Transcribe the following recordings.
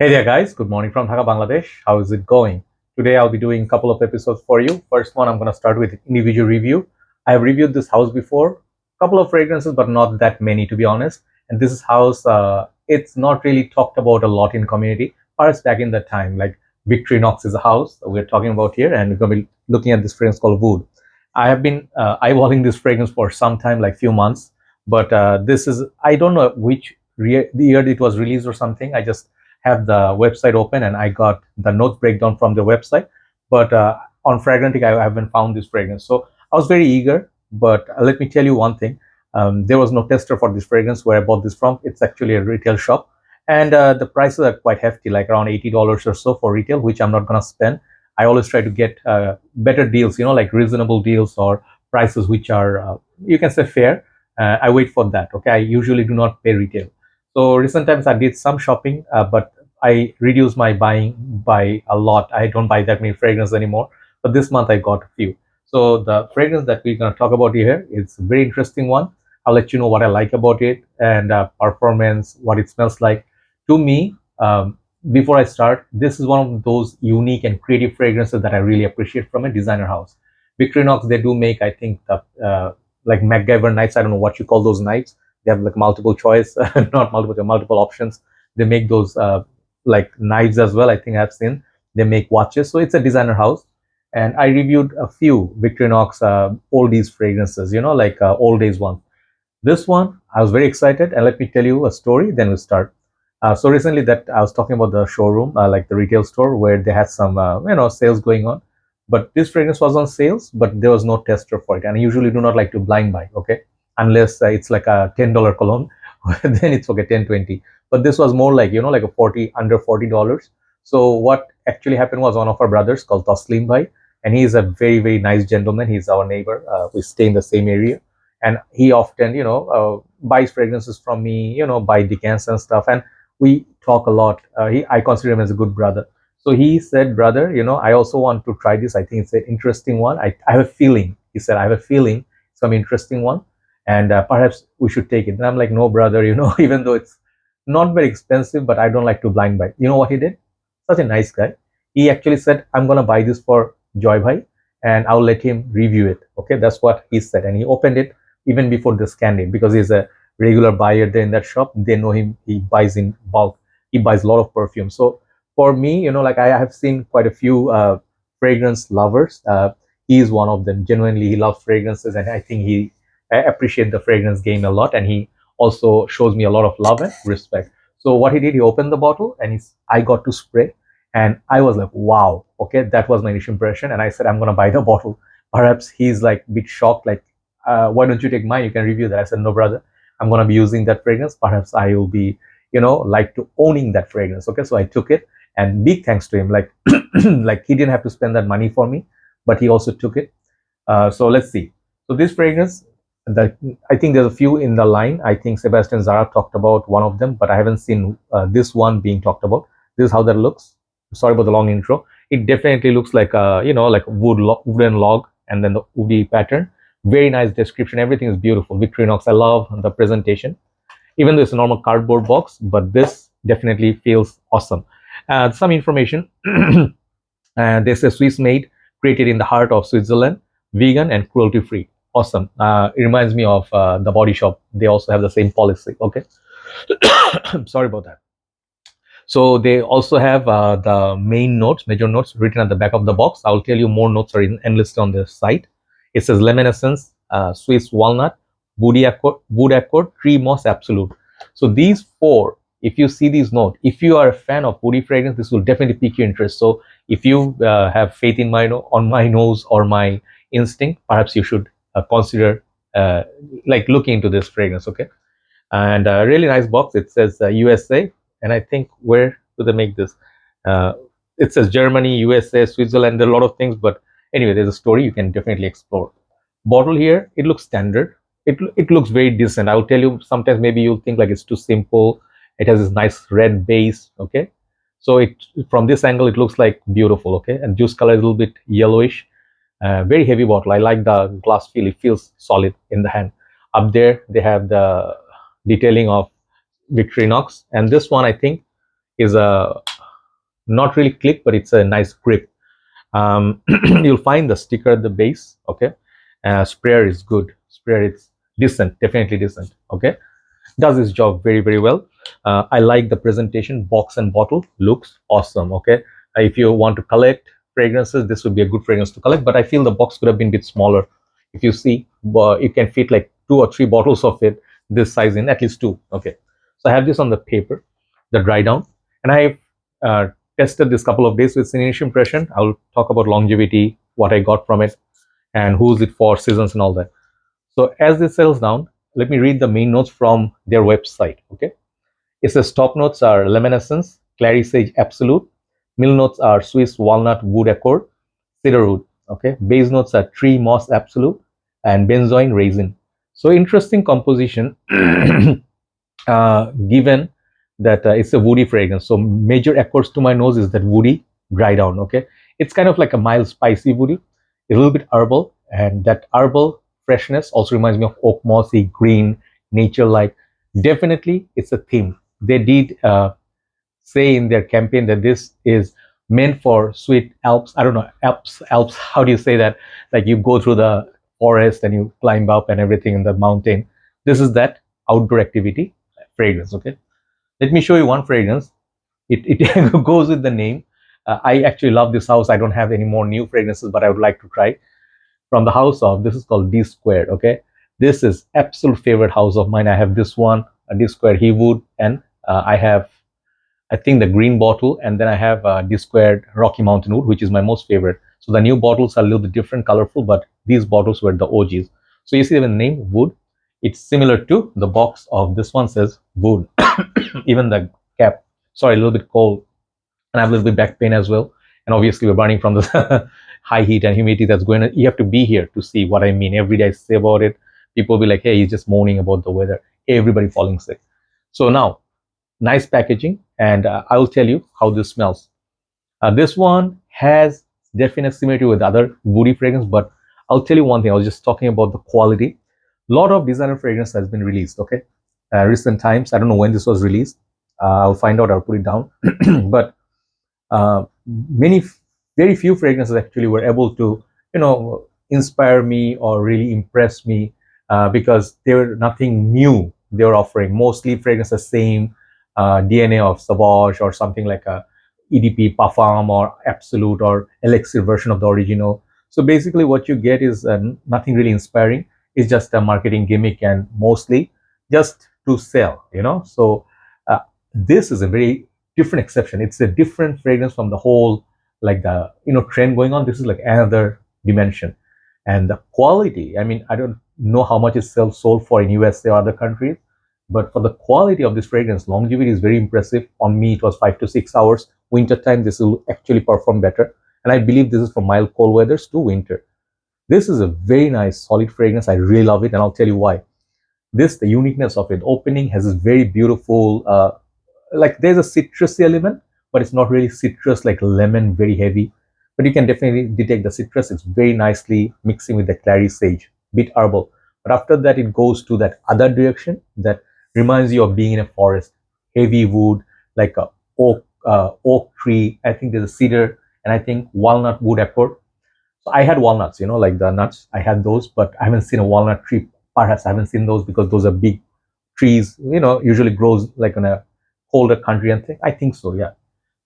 Hey there, guys. Good morning from Dhaka, Bangladesh. How is it going? Today, I'll be doing a couple of episodes for you. First one, I'm going to start with individual review. I have reviewed this house before, a couple of fragrances, but not that many, to be honest. And this house, it's not really talked about a lot in community. Perhaps back in the time, like Victorinox is a house we're talking about here, and we're going to be looking at this fragrance called Wood. I have been eyeballing this fragrance for some time, like few months, but this is, I don't know which the year it was released or something. I just have the website open and I got the notes breakdown from the website. But on Fragrantic, I haven't found this fragrance. So I was very eager. But let me tell you one thing. There was no tester for this fragrance where I bought this from. It's actually a retail shop. And the prices are quite hefty, like around $80 or so for retail, which I'm not going to spend. I always try to get better deals, like reasonable deals or prices which are, you can say, fair. I wait for that. Okay. I usually do not pay retail. So recent times I did some shopping, but I reduced my buying by a lot. I don't buy that many fragrances anymore. But this month I got a few. So the fragrance that we're going to talk about here is a very interesting one. I'll let you know what I like about it and performance, what it smells like. To me, before I start, this is one of those unique and creative fragrances that I really appreciate from a designer house. Victorinox, they do make, I think, the like MacGyver knives. I don't know what you call those knives. They have like multiple choice, not multiple options. They make those like knives as well. I think I've seen. They make watches. So it's a designer house. And I reviewed a few Victorinox oldies fragrances, like old days one. This one, I was very excited. And let me tell you a story, then we'll start. So recently that I was talking about the showroom, like the retail store where they had some, sales going on. But this fragrance was on sales, but there was no tester for it. And I usually do not like to blind buy, okay? Unless it's like a $10 cologne, then it's okay, 10, 20. But this was more like, like a 40, under $40. So what actually happened was one of our brothers called Taslim Bhai, and he is a very, very nice gentleman. He's our neighbor. We stay in the same area. And he often, buys fragrances from me, buy decants and stuff. And we talk a lot. I consider him as a good brother. So he said, brother, I also want to try this. I think it's an interesting one. I have a feeling. He said, I have a feeling some interesting one, and perhaps we should take it. And I'm like, no, brother, even though it's not very expensive, but I don't like to blind buy. You know what he did? Such a nice guy. He actually said, I'm going to buy this for Joy Bhai and I'll let him review it. Okay, that's what he said. And he opened it even before the scanning because he's a regular buyer there in that shop. They know him. He buys in bulk. He buys a lot of perfume. So for me, like I have seen quite a few fragrance lovers. He is one of them. Genuinely, he loves fragrances, and I think I appreciate the fragrance game a lot, and he also shows me a lot of love and respect. So what he did, he opened the bottle, and I got to spray, and I was like, wow, okay, that was my initial impression, and I said, I'm gonna buy the bottle. Perhaps he's like a bit shocked, like, why don't you take mine? You can review that. I said, no, brother, I'm gonna be using that fragrance. Perhaps I will be, like to owning that fragrance. Okay, so I took it, and big thanks to him. Like, like he didn't have to spend that money for me, but he also took it. So let's see. So this fragrance, I think there's a few in the line. I think Sebastian Zara talked about one of them, but I haven't seen this one being talked about. This is how that looks. Sorry about the long intro. It definitely looks like a, like a wooden log, and then the woody pattern. Very nice description. Everything is beautiful. Victorinox, I love the presentation. Even though it's a normal cardboard box, but this definitely feels awesome. Some information. This is Swiss made, created in the heart of Switzerland, vegan and cruelty free. Awesome. It reminds me of the Body Shop. They also have the same policy. Okay. Sorry about that. So they also have the main notes, major notes written at the back of the box. I'll tell you more notes are enlisted on the site. It says lemon essence, Swiss walnut, wood accord, tree moss absolute. So these four, if you see these notes, if you are a fan of woody fragrance, this will definitely pique your interest. So if you have faith in on my nose or my instinct, perhaps you should consider like looking into this fragrance. Okay. And a really nice box. It says USA, and I think where do they make this? It says Germany, USA, Switzerland. There are a lot of things, but anyway, there's a story you can definitely explore. Bottle here, it looks standard. It looks very decent. I'll tell you, sometimes maybe you'll think like it's too simple. It has this nice red base. Okay, so it from this angle it looks like beautiful. Okay, and juice color is a little bit yellowish. Very heavy bottle. I like the glass feel. It feels solid in the hand. Up there they have the detailing of Victorinox, and this one I think is a not really click, but it's a nice grip. You'll find the sticker at the base. Okay, sprayer is good. Sprayer is decent, definitely decent. Okay, does its job very well. I like the presentation. Box and bottle looks awesome. Okay, if you want to collect fragrances, this would be a good fragrance to collect, but I feel the box could have been a bit smaller. If you see, you can fit like 2 or 3 bottles of it this size in, at least 2. Okay, so I have this on the paper, the dry down, and I've uh, tested this couple of days with initial impression. I'll talk about longevity, what I got from it, and who's it for, seasons and all that. So as this settles down, let me read the main notes from their website. Okay, it says top notes are lemon essence, clary sage absolute. Middle notes are Swiss walnut wood accord, cedar wood. Okay, base notes are tree moss absolute and benzoin raisin. So interesting composition, given that it's a woody fragrance. So major accords to my nose is that woody dry down. Okay, it's kind of like a mild spicy woody, a little bit herbal, and that herbal freshness also reminds me of oak mossy green nature like. Definitely it's a theme. They did say in their campaign that this is meant for sweet Alps. I don't know, Alps, how do you say that? Like you go through the forest and you climb up and everything in the mountain. This is that outdoor activity fragrance. Okay, let me show you one fragrance. It goes with the name. I actually love this house. I don't have any more new fragrances, but I would like to try from the house of, this is called D Squared. Okay, this is absolute favorite house of mine. I have this one, a D Squared Hewood, and I have, I think, the green bottle, and then I have D Squared Rocky Mountain Wood, which is my most favorite. So the new bottles are a little bit different, colorful, but these bottles were the OGs. So you see the name Wood. It's similar to the box of this one says Wood. Even the cap. Sorry, a little bit cold, and I have a little bit back pain as well. And obviously, we're burning from the high heat and humidity that's going on. You have to be here to see what I mean. Every day I say about it, people will be like, hey, he's just moaning about the weather. Everybody falling sick. So now, nice packaging, and I will tell you how this smells. This one has definite similarity with other woody fragrance, but I'll tell you one thing. I was just talking about the quality. A lot of designer fragrance has been released. Okay, recent times. I don't know when this was released. I'll find out. I'll put it down. But many, very few fragrances actually were able to, inspire me or really impress me, because they were nothing new they were offering. Mostly fragrances same DNA of Sauvage or something like a EDP, Parfum, or Absolute, or Elixir version of the original. So basically what you get is nothing really inspiring. It's just a marketing gimmick, and mostly just to sell, So this is a very different exception. It's a different fragrance from the whole, like the trend going on. This is like another dimension. And the quality, I mean, I don't know how much it sold for in USA or other countries, but for the quality of this fragrance, longevity is very impressive. On me, it was 5 to 6 hours. Winter time, this will actually perform better. And I believe this is from mild cold weathers to winter. This is a very nice solid fragrance. I really love it, and I'll tell you why. The uniqueness of it, opening has this very beautiful, like there's a citrusy element, but it's not really citrus like lemon, very heavy. But you can definitely detect the citrus. It's very nicely mixing with the clary sage, bit herbal. But after that, it goes to that other direction that reminds you of being in a forest, heavy wood, like a oak tree. I think there's a cedar, and I think walnut wood accord. So I had walnuts, like the nuts. I had those, but I haven't seen a walnut tree. Perhaps I haven't seen those because those are big trees. Usually grows like in a colder country and thing. I think so, yeah.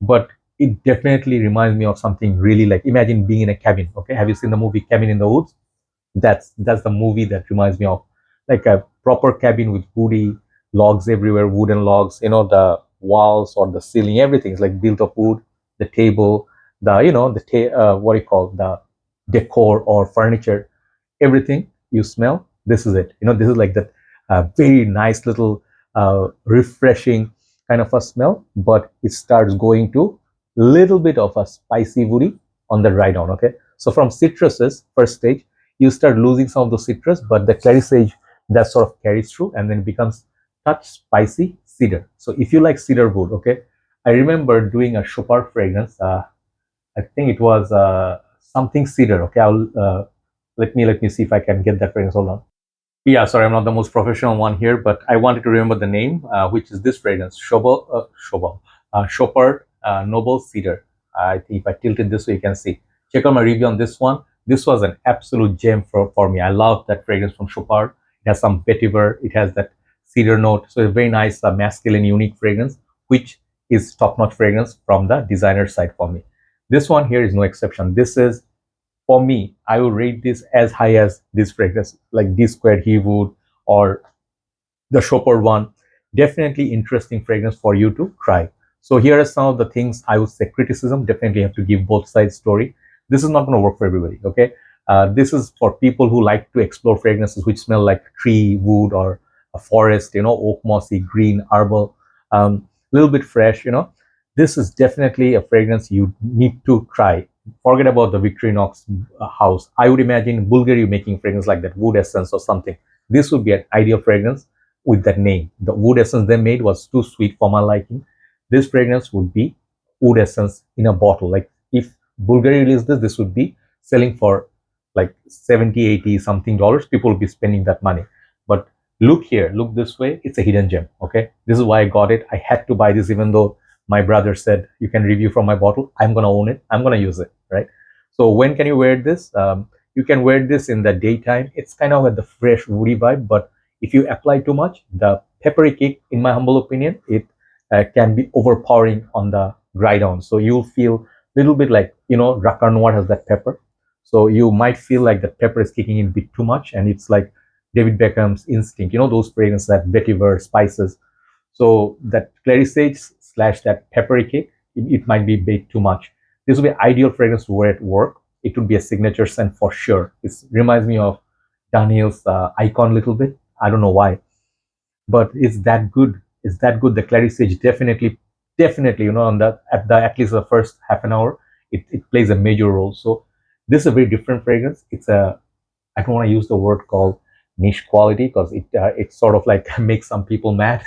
But it definitely reminds me of something really, like, imagine being in a cabin. Okay, have you seen the movie Cabin in the Woods? That's the movie that reminds me of, like a proper cabin with woody logs everywhere, wooden logs. The walls or the ceiling, everything is like built of wood. The table, what do you call, the decor or furniture, everything you smell. This is it. This is like that very nice little refreshing kind of a smell, but it starts going to little bit of a spicy woody on the dry down. Okay, so from citruses, first stage, you start losing some of the citrus, but the clary sage, that sort of carries through, and then it becomes touch spicy cedar. So if you like cedar wood, okay, I remember doing a Chopard fragrance. I think it was something cedar. Okay, I'll let me see if I can get that fragrance. Hold on. Yeah, sorry, I'm not the most professional one here, but I wanted to remember the name, which is this fragrance, Chopard Noble Cedar. I think if I tilt it this way, you can see. Check out my review on this one. This was an absolute gem for me. I love that fragrance from Chopard. It has some vetiver. It has that cedar note. So a very nice, masculine, unique fragrance, which is top-notch fragrance from the designer side for me. This one here is no exception. This is, for me, I would rate this as high as this fragrance, like D Squared Hewood or the Chopard one. Definitely interesting fragrance for you to try. So here are some of the things I would say criticism. Definitely have to give both sides story. This is not going to work for everybody, okay? This is for people who like to explore fragrances which smell like tree, wood, or a forest, oak, mossy, green, herbal, little bit fresh, This is definitely a fragrance you need to try. Forget about the Victorinox house. I would imagine Bulgari making fragrance like that, wood essence or something. This would be an ideal fragrance with that name. The wood essence they made was too sweet for my liking. This fragrance would be wood essence in a bottle. Like if Bulgari released this, this would be selling for like 70, 80 something dollars. People will be spending that money. But look here, look this way. It's a hidden gem. Okay, this is why I got it. I had to buy this, even though my brother said you can review from my bottle. I'm gonna own it. I'm gonna use it, right? So when can you wear this? You can wear this in the daytime. It's kind of at the fresh woody vibe, but if you apply too much, the peppery kick, in my humble opinion, it can be overpowering on the dry down. So you'll feel a little bit like, Drakkar Noir has that pepper. So you might feel like the pepper is kicking in a bit too much, and it's like David Beckham's Instinct, those fragrances, that vetiver, spices. So that clary sage slash that peppery kick, it might be a bit too much. This would be ideal fragrance to wear at work. It would be a signature scent for sure. It reminds me of Daniel's Icon a little bit. I don't know why, but it's that good. It's that good. The clary sage definitely, on at least the first half an hour, it plays a major role. So this is a very different fragrance. I don't want to use the word called niche quality, because it sort of like makes some people mad,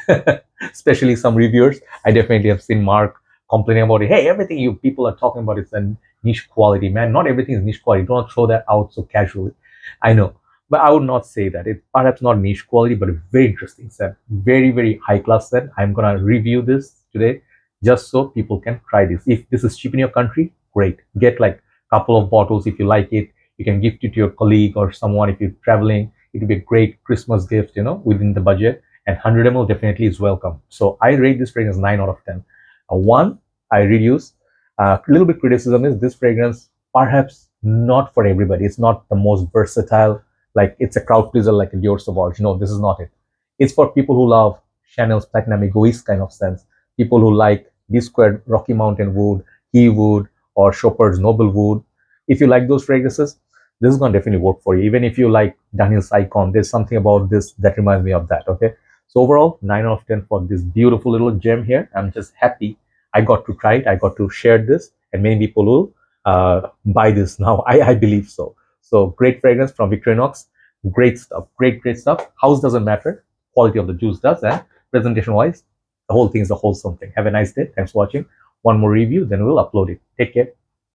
especially some reviewers. I definitely have seen Mark complaining about it. Hey, everything you people are talking about is a niche quality. Man, not everything is niche quality. Don't throw that out so casually. I know, but I would not say that. It's perhaps not niche quality, but a very interesting scent. Very, very high class scent. I'm gonna review this today just so people can try this. If this is cheap in your country, great. Get like a couple of bottles if you like it. You can gift it to your colleague or someone if you're traveling. It would be a great Christmas gift, within the budget. And 100 ml definitely is welcome. So I rate this fragrance 9 out of 10. One, I reduce. A little bit criticism is this fragrance perhaps not for everybody. It's not the most versatile. Like it's a crowd pleaser like a Dior Sauvage. No, this is not it. It's for people who love Chanel's Platinum Egoist kind of sense. People who like D Squared Rocky Mountain Wood, He Wood, or Chopard's Noble Wood. If you like those fragrances, this is going to definitely work for you. Even if you like Daniel's Icon, there's something about this that reminds me of that. Okay, so overall 9 out of 10 for this beautiful little gem here. I'm just happy I got to try it. I got to share this, and many people will buy this now. I believe so. So great fragrance from Victorinox. Great stuff. Great stuff. House doesn't matter. Quality of the juice does, and presentation wise, the whole thing is a wholesome thing. Have a nice day. Thanks for watching. One more review, then we'll upload it. Take care.